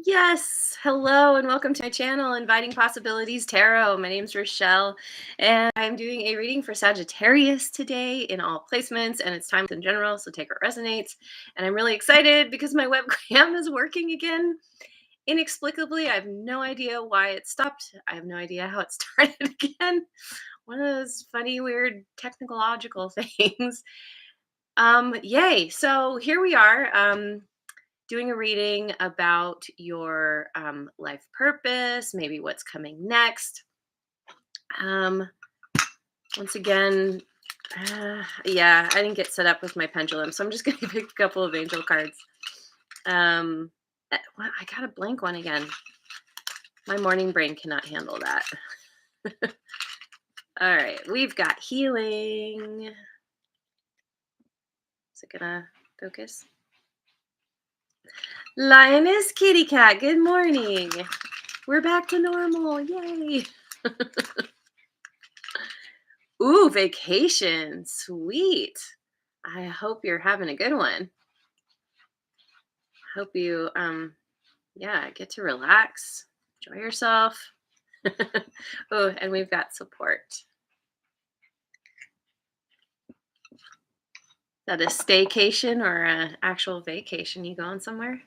Yes, hello and welcome to my channel, Inviting Possibilities Tarot. My name's Rochelle, and I'm doing a reading for Sagittarius today in all placements, and it's times in general, so take what resonates. And I'm really excited because my webcam is working again. Inexplicably, I have no idea why it stopped. I have no idea how it started again. One of those funny, weird technological things. Yay. So here we are. Doing a reading about your life purpose, maybe what's coming next. Um, Once again, yeah, I didn't get set up with my pendulum, so I'm just going to pick a couple of angel cards. I got a blank one again. My morning brain cannot handle that. All right, we've got healing. Is it gonna focus? Lioness kitty cat, good morning. We're back to normal. Yay. Ooh, vacation. Sweet. I hope you're having a good one. Hope you yeah, get to relax, enjoy yourself. Oh, and we've got support. Is that a staycation or an actual vacation? You going somewhere?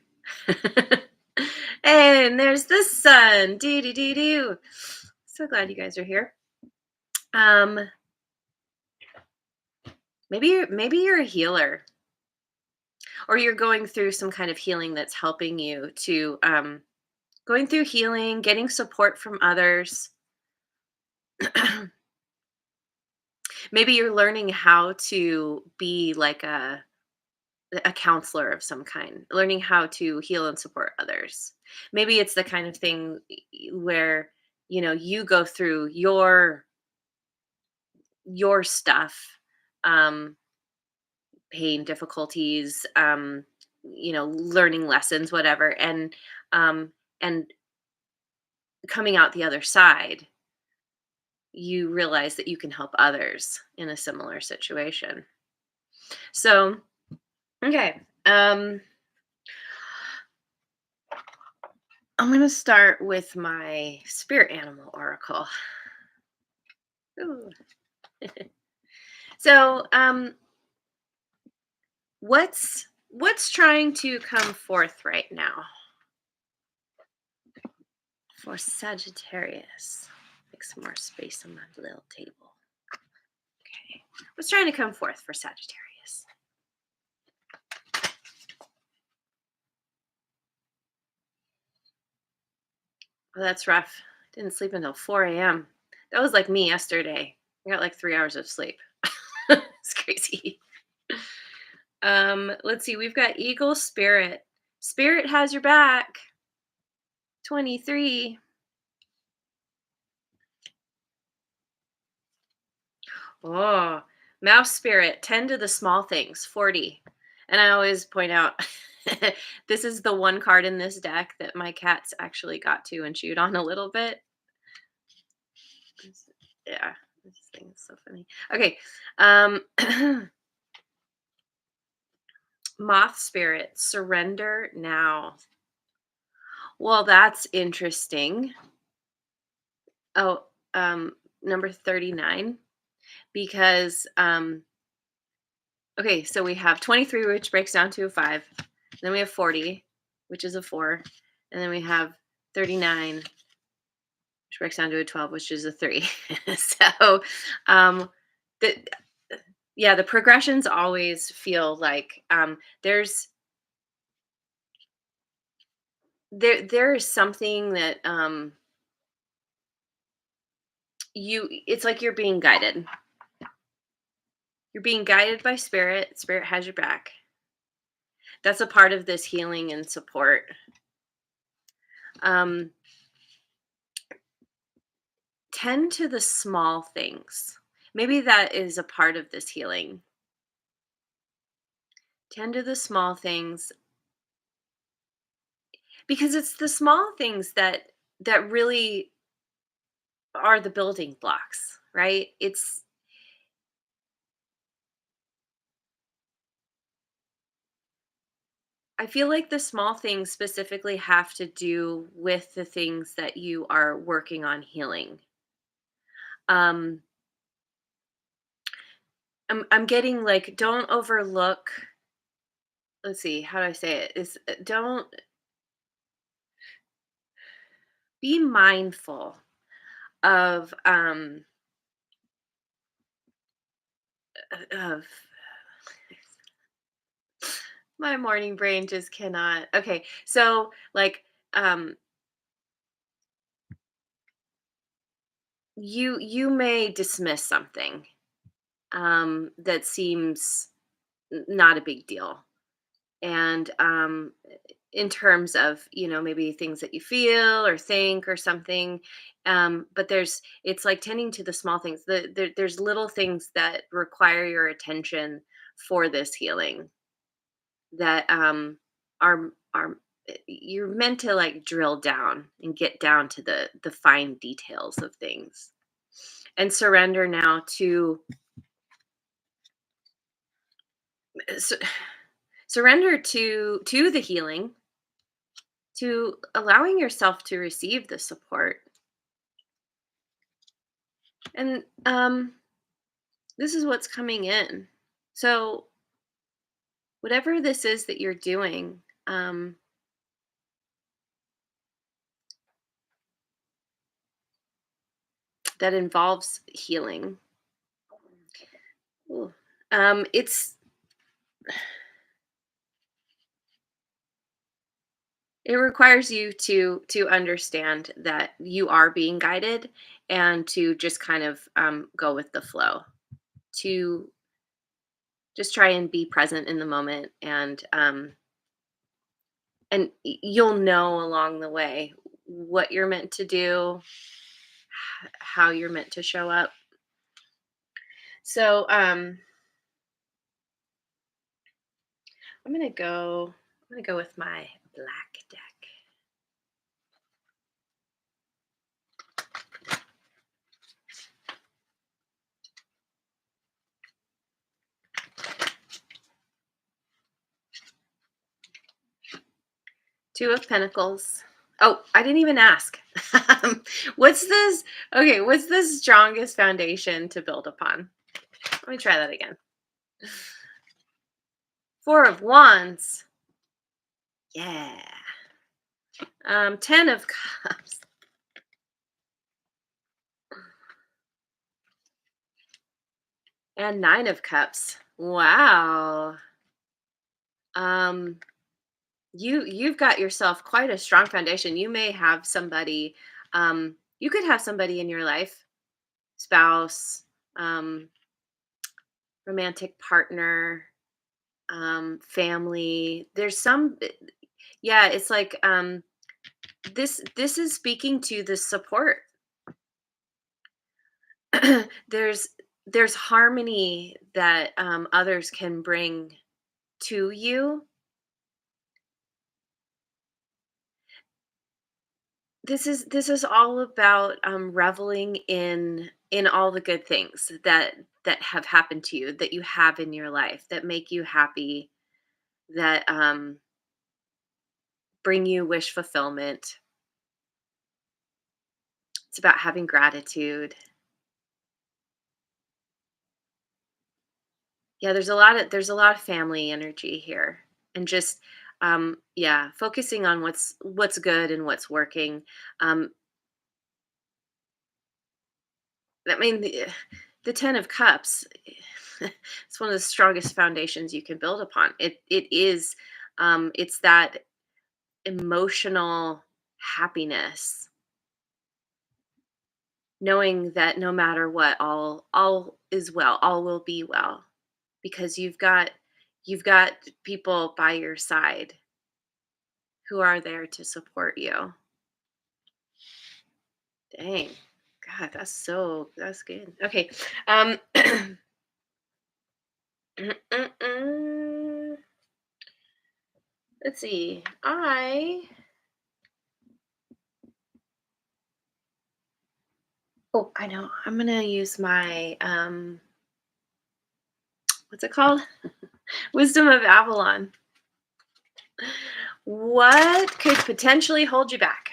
And there's the sun. Do do do do. So glad you guys are here. Um, maybe you're a healer, or you're going through some kind of healing that's helping you to going through healing, getting support from others. Maybe you're learning how to be like a counselor of some kind, learning how to heal and support others. Maybe it's the kind of thing where you go through your stuff, um, pain, difficulties, learning lessons, whatever, um, and coming out the other side, you realize that you can help others in a similar situation. So, okay. I'm going to start with my spirit animal oracle. Ooh. So, what's trying to come forth right now for Sagittarius? Make some more space on my little table. Okay. What's trying to come forth for Sagittarius? Well, that's rough. Didn't sleep until 4 a.m. That was like me yesterday. I got like 3 hours of sleep. It's crazy. Let's see. We've got Eagle Spirit. Spirit has your back. 23. Oh, Mouse Spirit. 10 to the small things. 40. And I always point out this is the one card in this deck that my cats actually got to and chewed on a little bit. Yeah, this thing is so funny. Okay. Moth Spirit. Surrender now. Well, that's interesting. Oh, number 39. Because okay, so we have 23, which breaks down to a 5. Then we have 40, which is a 4. And then we have 39, which breaks down to a 12, which is a 3. So the yeah, the progressions always feel like there's there is something that it's like you're being guided. You're being guided by spirit. Spirit has your back. That's a part of this healing and support. Um, Tend to the small things. Maybe that is a part of this healing. Tend to the small things, because it's the small things that really are the building blocks, right? I feel like the small things specifically have to do with the things that you are working on healing. Um, I'm getting like, don't overlook. Let's see, how do I say it? Is don't be mindful of of my morning brain just cannot. Okay, so like um you may dismiss something that seems not a big deal. And in terms of, maybe things that you feel or think or something, but it's like tending to the small things. There's little things that require your attention for this healing that are you're meant to like drill down and get down to the fine details of things and surrender now to su- surrender to the healing, to allowing yourself to receive the support. And this is what's coming in. So whatever this is that you're doing, that involves healing, ooh, it's it requires you to understand that you are being guided, and to just kind of go with the flow, to just try and be present in the moment, and you'll know along the way what you're meant to do, how you're meant to show up. So I'm gonna go with my black deck. Two of Pentacles. Oh, I didn't even ask. What's this? Okay, what's the strongest foundation to build upon? Let me try that again. Four of Wands. Yeah. Ten of Cups. And Nine of Cups. Wow. Um, you've got yourself quite a strong foundation. You may have somebody, you could have somebody in your life, spouse, um, romantic partner, family. There's some, yeah, it's like this is speaking to the support. there's there's harmony that others can bring to you. This is all about reveling in all the good things that have happened to you, that you have in your life, that make you happy, that bring you wish fulfillment. It's about having gratitude. Yeah, there's a lot of family energy here, and just yeah, focusing on what's good and what's working. um I mean, the 10 of Cups, it's one of the strongest foundations you can build upon. It is, it's that emotional happiness, knowing that no matter what, all is well, all will be well, because you've got people by your side who are there to support you. Dang. God, that's good. Okay. Um let's see. I know. I'm gonna use my what's it called? Wisdom of Avalon. What could potentially hold you back?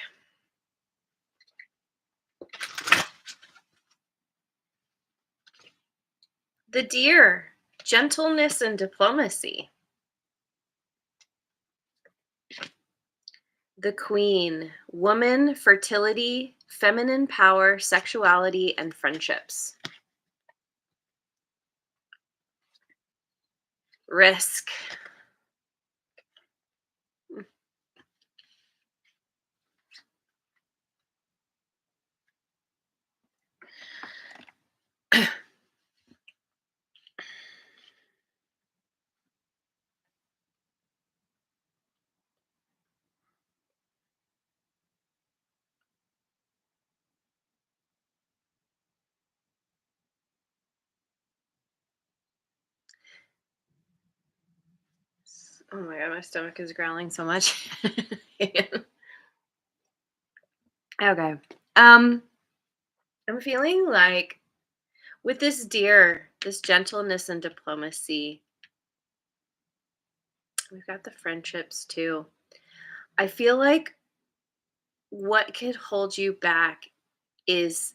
The Deer, gentleness and diplomacy. The Queen, woman, fertility, feminine power, sexuality, and friendships. Risk. Oh my god, my stomach is growling so much. Okay. Um, I'm feeling like with this deer, this gentleness and diplomacy, we've got the friendships too. I feel like what could hold you back is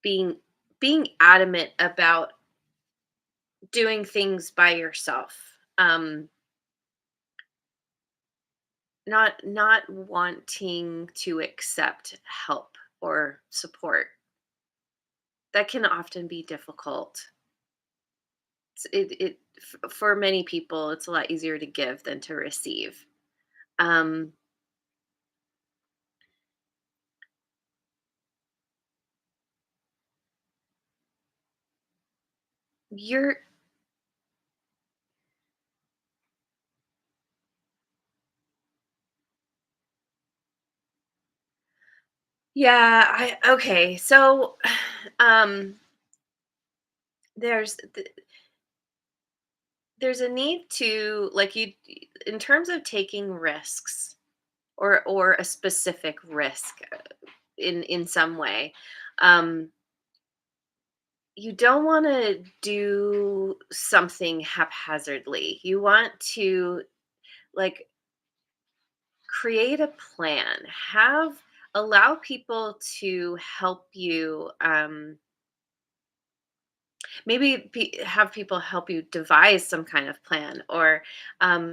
being being adamant about doing things by yourself. Um, not wanting to accept help or support. That can often be difficult. For many people, it's a lot easier to give than to receive. Um, you're yeah, I okay. So, um, there's there's a need to like you in terms of taking risks or a specific risk in some way. Um, you don't want to do something haphazardly. You want to like create a plan. Have allow people to help you maybe have people help you devise some kind of plan or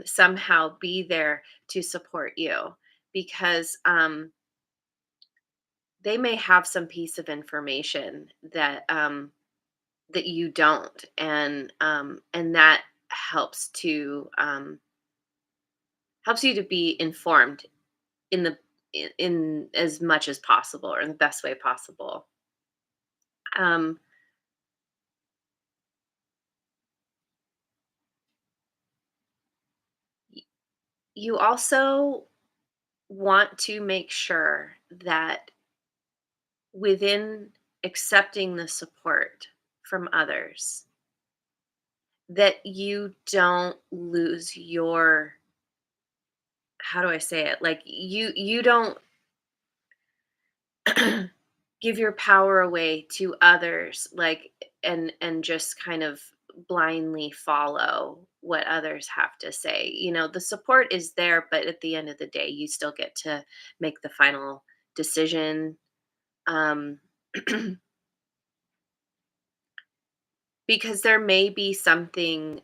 somehow be there to support you because they may have some piece of information that you don't and that helps to helps you to be informed in the in as much as possible or in the best way possible. um y- you also want to make sure that within accepting the support from others that you don't lose your how do I say it, like you don't give your power away to others like and just kind of blindly follow what others have to say. The support is there, but at the end of the day you still get to make the final decision. um because there may be something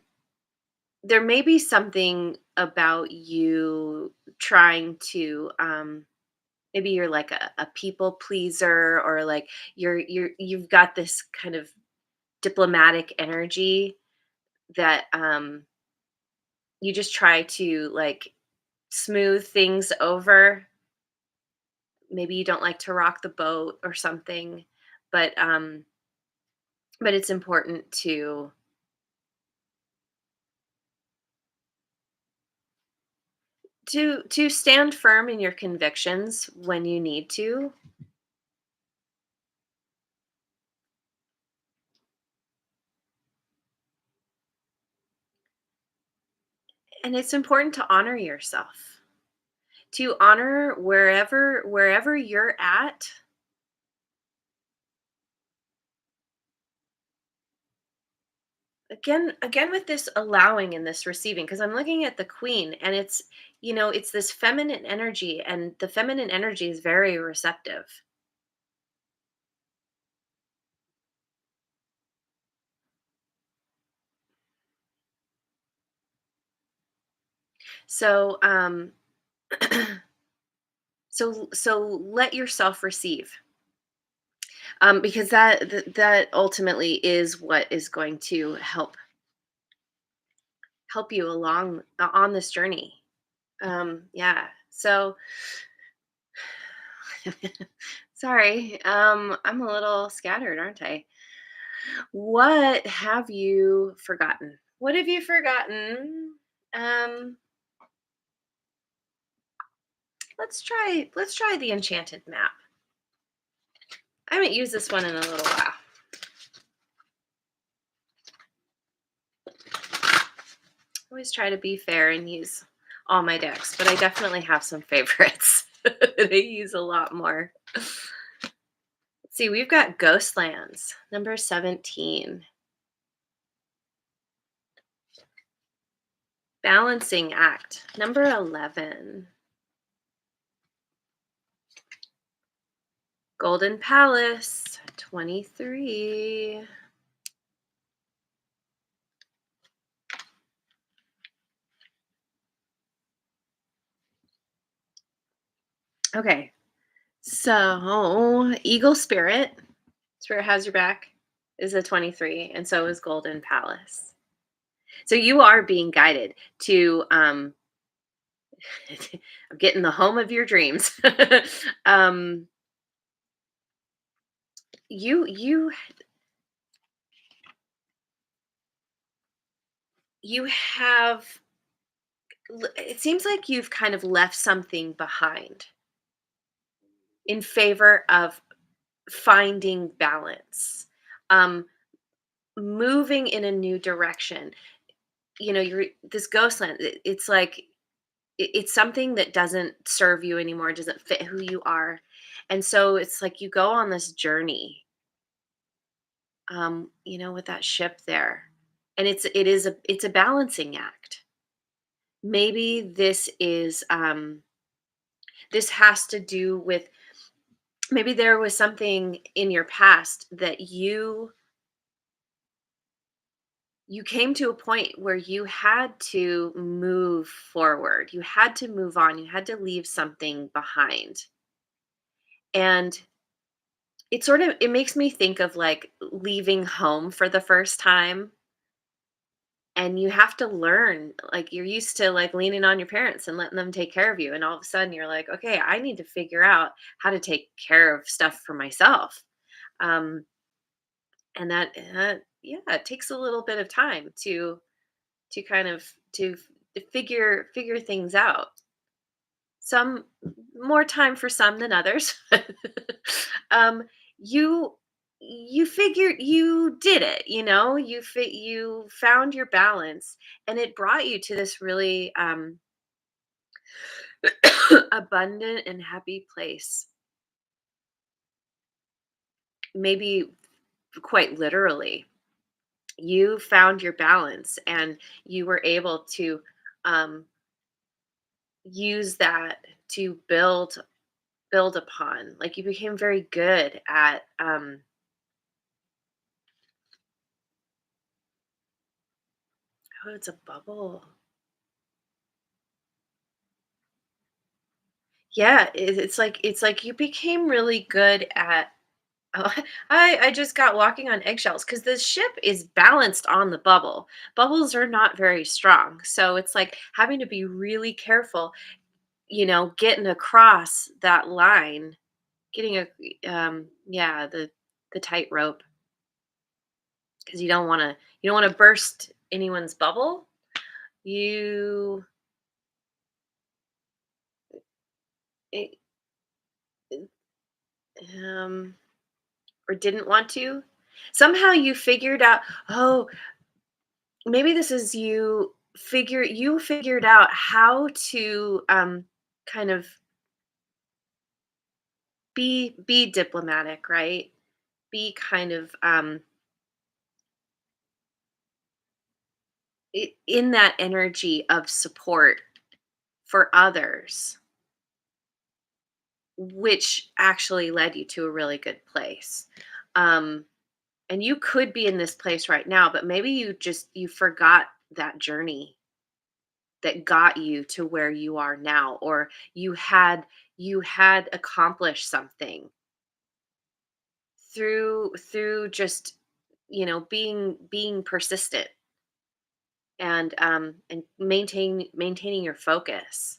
about you trying to maybe you're like a people pleaser or like you've got this kind of diplomatic energy that you just try to like smooth things over. Maybe you don't like to rock the boat or something, but it's important to stand firm in your convictions when you need to. And it's important to honor yourself, to honor wherever you're at. again with this allowing and this receiving, because I'm looking at the queen, and it's, it's this feminine energy, and the feminine energy is very receptive. So so let yourself receive, because that ultimately is what is going to help you along on this journey. Yeah. So sorry, I'm a little scattered, aren't I? What have you forgotten? What have you forgotten? Um, let's try the enchanted map. I haven't used this one in a little while. I always try to be fair and use all my decks, but I definitely have some favorites that I use a lot more. Let's see, we've got Ghostlands, number 17. Balancing Act, number 11. Golden Palace, 23. Okay, so Eagle Spirit, Spirit has your back, is a 23, and so is Golden Palace. So you are being guided to get in the home of your dreams. um, you you have. It seems like you've kind of left something behind in favor of finding balance, um, moving in a new direction. You're this ghostland. It's like it's something that doesn't serve you anymore, doesn't fit who you are, and so it's like you go on this journey, with that ship there, and it's a balancing act. Maybe this has to do with, maybe there was something in your past that you came to a point where you had to move forward, you had to move on, you had to leave something behind. And it makes me think of like leaving home for the first time, and you have to learn, like you're used to like leaning on your parents and letting them take care of you, and all of a sudden you're like, okay, I need to figure out how to take care of stuff for myself. um and yeah, it takes a little bit of time to kind of figure things out. Some more time for some than others. um you you did it, you found your balance, and it brought you to this really abundant and happy place, maybe quite literally. You found your balance, and you were able to um use that to build upon. Like, you became very good at oh, it's a bubble. Yeah, it's like you became really good at oh, I just got walking on eggshells, because the ship is balanced on the bubble. Bubbles are not very strong. So it's like having to be really careful, getting across that line, getting yeah, the tightrope, because you don't want to burst anyone's bubble. You it, um or didn't want to. Somehow you figured out, oh, maybe this is you figured out how to kind of be diplomatic, right? Be kind of in that energy of support for others, which actually led you to a really good place. Um, and you could be in this place right now, but maybe you forgot that journey that got you to where you are now, or you had accomplished something through just being persistent and maintaining your focus.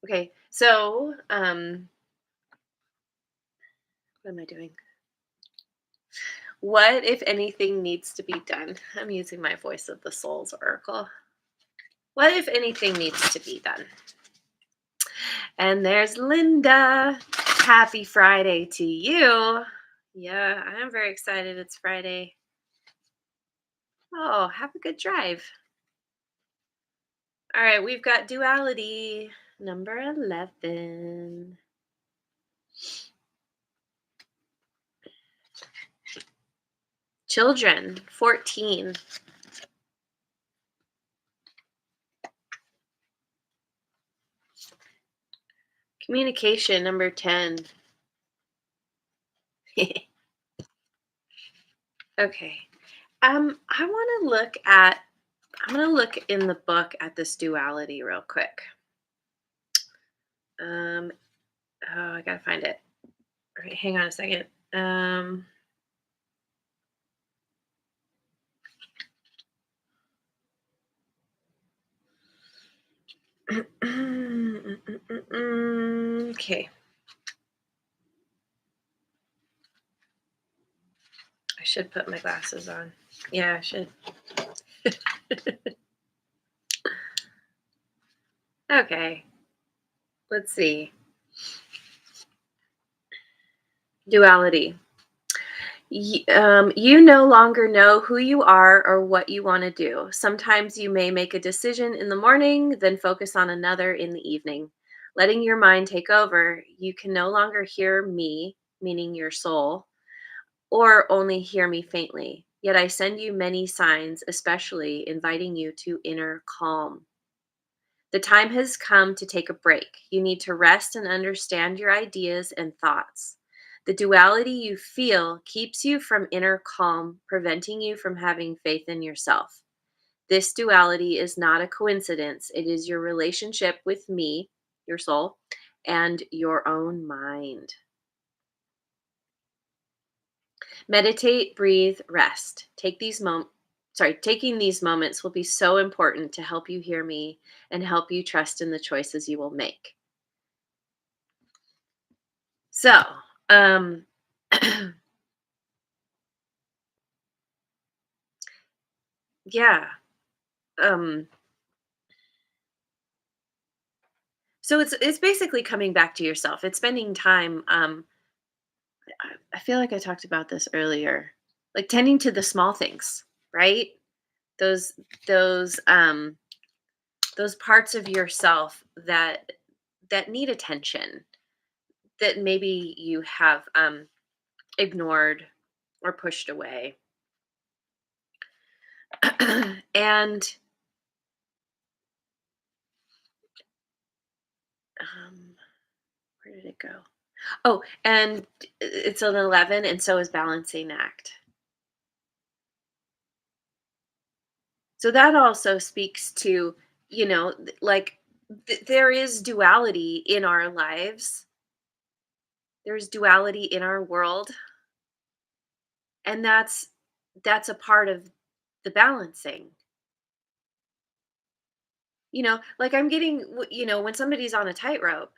Okay, so what am I doing? What, if anything, needs to be done? I'm using my Voice of the Souls oracle. What, if anything, needs to be done? And there's Linda. Happy Friday to you. Yeah, I am very excited. It's Friday. Oh, have a good drive. All right, we've got duality number 11. Children 14. Communication number 10. Okay. I want to look at I'm going to look in the book at this duality real quick. Um oh, I got to find it. All right, hang on a second. Um okay. I should put my glasses on. Yeah, I should. Okay. Let's see. Duality. You no longer know who you are or what you want to do. Sometimes you may make a decision in the morning, then focus on another in the evening. Letting your mind take over, you can no longer hear me, meaning your soul, or only hear me faintly. Yet I send you many signs, especially inviting you to inner calm. The time has come to take a break. You need to rest and understand your ideas and thoughts. The duality you feel keeps you from inner calm, preventing you from having faith in yourself. This duality is not a coincidence. It is your relationship with me, your soul, and your own mind. Meditate, breathe, rest. Taking these moments will be so important to help you hear me and help you trust in the choices you will make. So, um, yeah. Um, so it's basically coming back to yourself. It's spending time. I feel like I talked about this earlier, like tending to the small things, right? Those those um those parts of yourself that need attention, that maybe you have ignored or pushed away. And um, where did it go? Oh, and it's an 11, and so is balancing act. So that also speaks to, like there is duality in our lives. There's duality in our world, and that's a part of the balancing. Like I'm getting, when somebody's on a tightrope,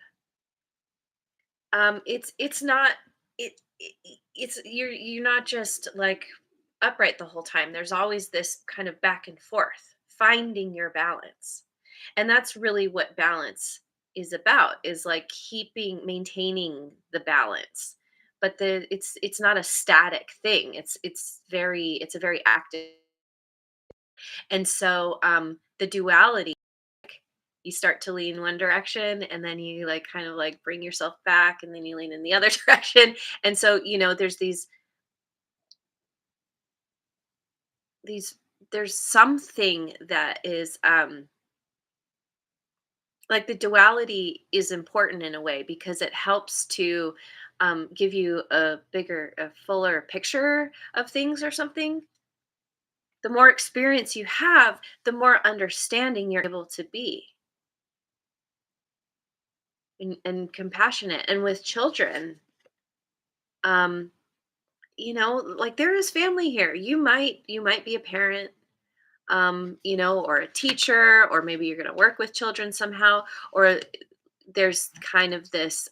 it's not it's you're not just like upright the whole time. There's always this kind of back and forth, finding your balance. And that's really what balance is about, is like maintaining the balance. But it's not a static thing. It's a very active. And so the duality, you start to lean one direction and then you like kind of like bring yourself back and then you lean in the other direction. And so, there's these these there's something that is like the duality is important in a way because it helps to give you a fuller picture of things or something. The more experience you have, the more understanding you're able to be and compassionate. And with children, um, like there is family here. You might be a parent, or a teacher, or maybe you're going to work with children somehow, or there's kind of this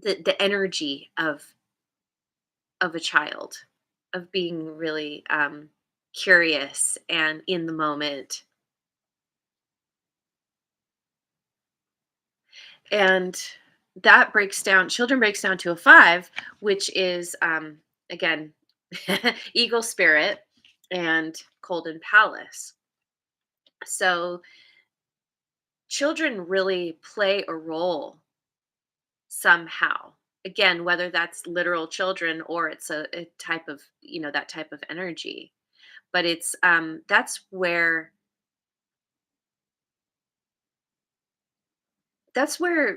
the energy of a child, of being really curious and in the moment. And that breaks down children breaks down to a 5, which is again eagle spirit and golden palace. So children really play a role somehow, again, whether that's literal children or it's a type of, that type of energy. But it's that's where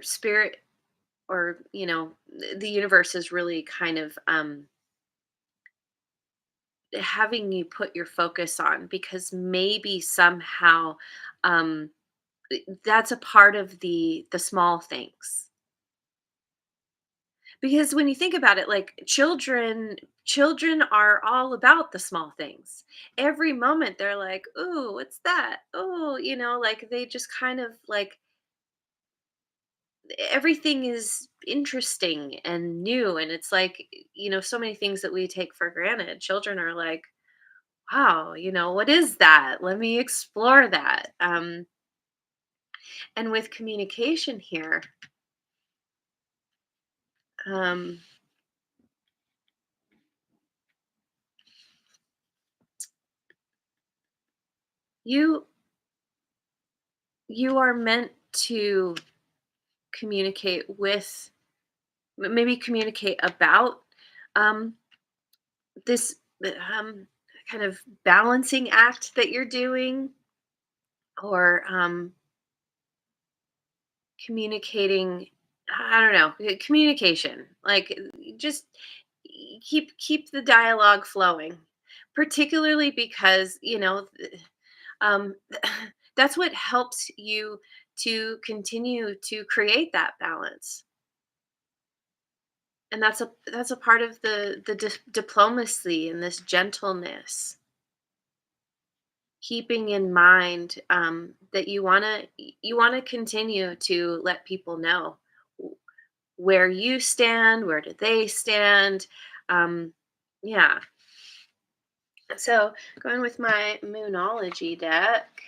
spirit, or the universe is really kind of having you put your focus on, because maybe somehow um that's a part of the small things. Because when you think about it, like children are all about the small things. Every moment they're like, "Ooh, what's that?" Oh, like they just kind of like everything is interesting and new, and it's like, so many things that we take for granted. Children are like, "Wow, what is that? Let me explore that." And with communication here, um you you are meant to communicate with, maybe communicate about um this kind of balancing act that you're doing, or communicating, I don't know, communication, like just keep the dialogue flowing, particularly because um that's what helps you to continue to create that balance. And that's a part of the diplomacy and this gentleness, keeping in mind that you want to continue to let people know w- where you stand, where do they stand. um yeah. So going with my moonology deck,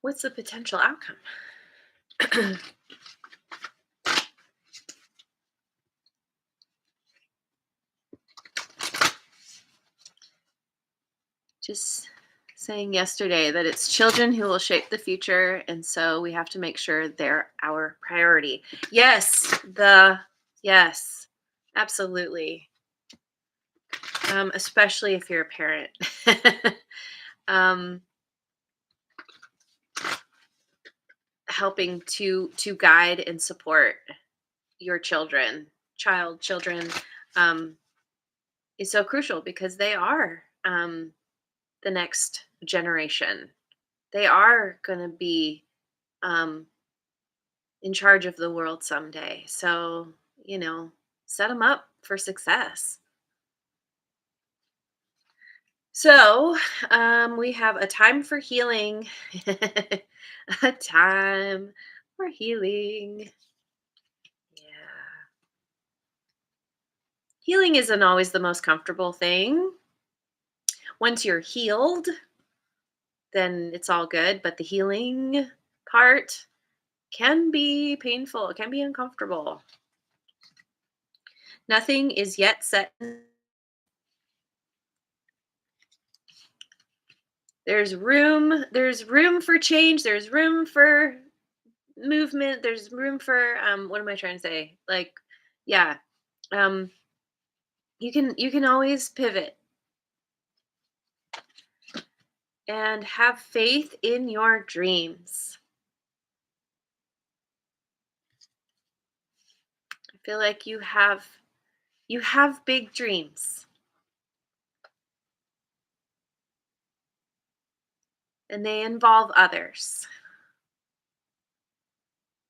what's the potential outcome? Just saying yesterday that it's children who will shape the future, and so we have to make sure they're our priority. Yes, absolutely. Especially if you're a parent. um, Helping to guide and support your children, um, is so crucial, because they are the next generation. They are going to be um, in charge of the world someday. So, you know, set them up for success. So, we have a time for healing, a time for healing. Yeah. Healing isn't always the most comfortable thing. Once you're healed, then it's all good. But the healing part can be painful, it can be uncomfortable. Nothing is yet set. There's room for change, there's room for movement, there's room for what am I trying to say? Like, yeah. Um You can always pivot and have faith in your dreams. I feel like you have big dreams, and they involve others.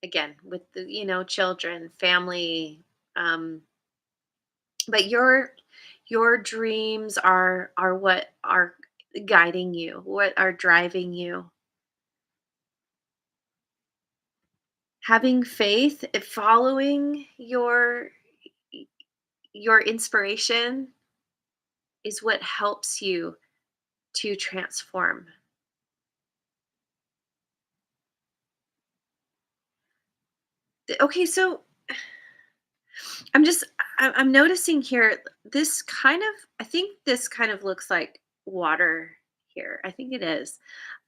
Again, with the children, family, um, but your dreams are what are guiding you, what are driving you. Having faith, following your inspiration is what helps you to transform. Okay, so I'm noticing here this kind of I think this kind of looks like water here. I think it is.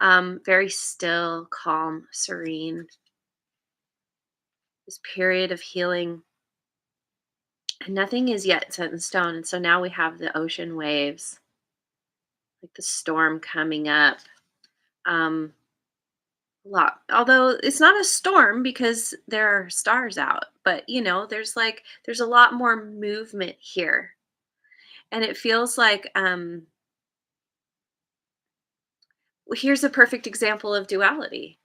Very still, calm, serene. This period of healing, and nothing is yet set in stone. And so now we have the ocean waves, like the storm coming up. Um, a lot. Although it's not a storm because there are stars out, but there's a lot more movement here. And it feels like well, here's a perfect example of duality.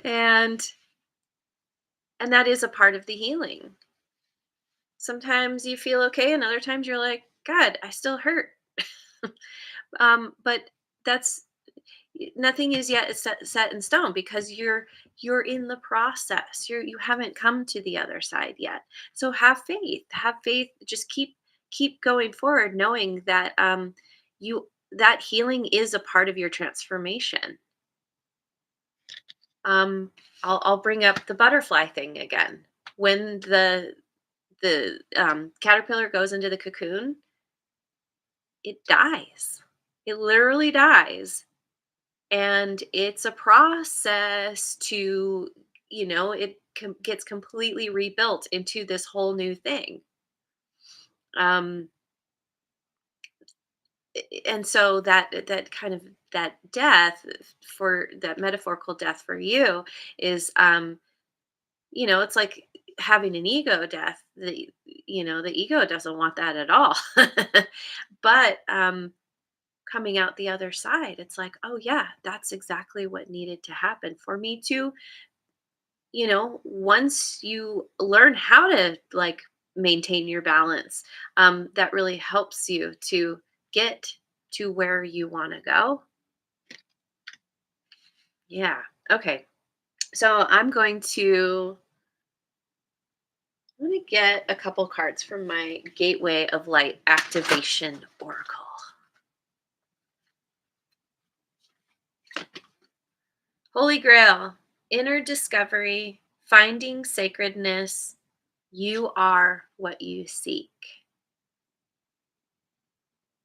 and and that is a part of the healing. Sometimes you feel okay and other times you're like, God, I still hurt. But that's nothing is yet set in stone because you're in the process. You haven't come to the other side yet. So have faith, just keep going forward knowing that you that healing is a part of your transformation. um I'll bring up the butterfly thing again. When the caterpillar goes into the cocoon, it dies. It literally dies. And it's a process to gets completely rebuilt into this whole new thing. um and so that kind of that death, for that metaphorical death for you, is it's like having an ego death. The ego doesn't want that at all. But coming out the other side, it's like, oh yeah, that's exactly what needed to happen for me to, once you learn how to like maintain your balance, that really helps you to get to where you want to go. Yeah. Okay. So I'm going to get a couple cards from my Gateway of Light Activation Oracle. Holy Grail, inner discovery, finding sacredness. You are what you seek.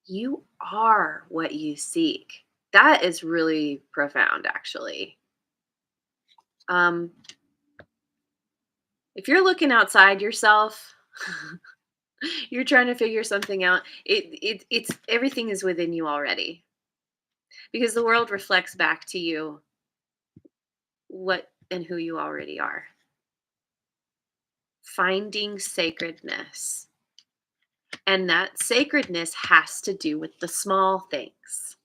You are what you seek. That is really profound, actually. Um, if you're looking outside yourself, you're trying to figure something out. It's everything is within you already, because the world reflects back to you what and who you already are. Finding sacredness, and that sacredness has to do with the small things.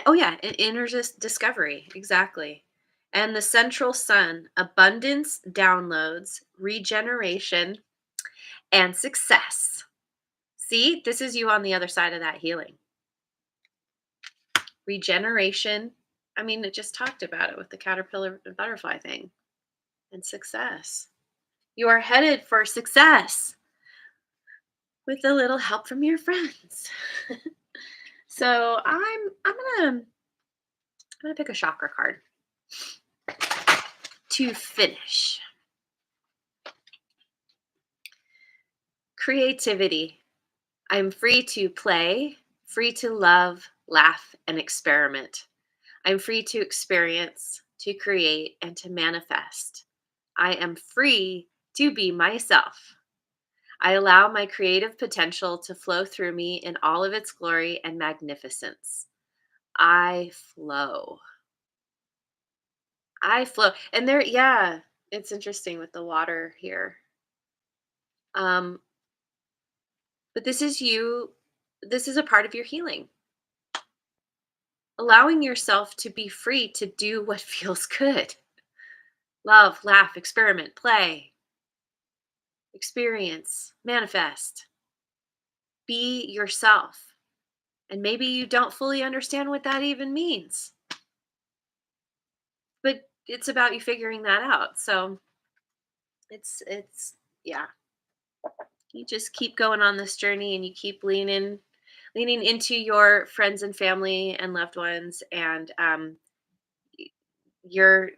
Oh yeah, an inner discovery, exactly. And the central sun, abundance, downloads, regeneration, and success. See, this is you on the other side of that healing. Regeneration. I mean, it just talked about it with the caterpillar and butterfly thing. And success. You are headed for success with a little help from your friends. So I'm gonna pick a chakra card to finish. Creativity. I'm free to play, free to love, laugh, and experiment. I'm free to experience, to create, and to manifest. I am free to be myself. I allow my creative potential to flow through me in all of its glory and magnificence. I flow. I flow. And there, yeah, it's interesting with the water here. Um, but this is you, this is a part of your healing. Allowing yourself to be free to do what feels good. Love, laugh, experiment, play, experience, manifest. Be yourself. And maybe you don't fully understand what that even means, but it's about you figuring that out. So it's yeah, you just keep going on this journey and you keep leaning into your friends and family and loved ones, and you're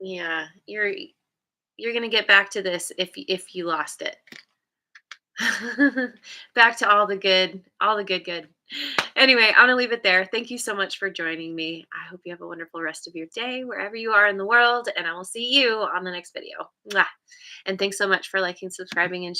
yeah, you're gonna get back to this if you lost it. Back to all the good. Anyway, I'm gonna leave it there. Thank you so much for joining me. I hope you have a wonderful rest of your day wherever you are in the world, and I will see you on the next video. Mwah. And thanks so much for liking, subscribing, and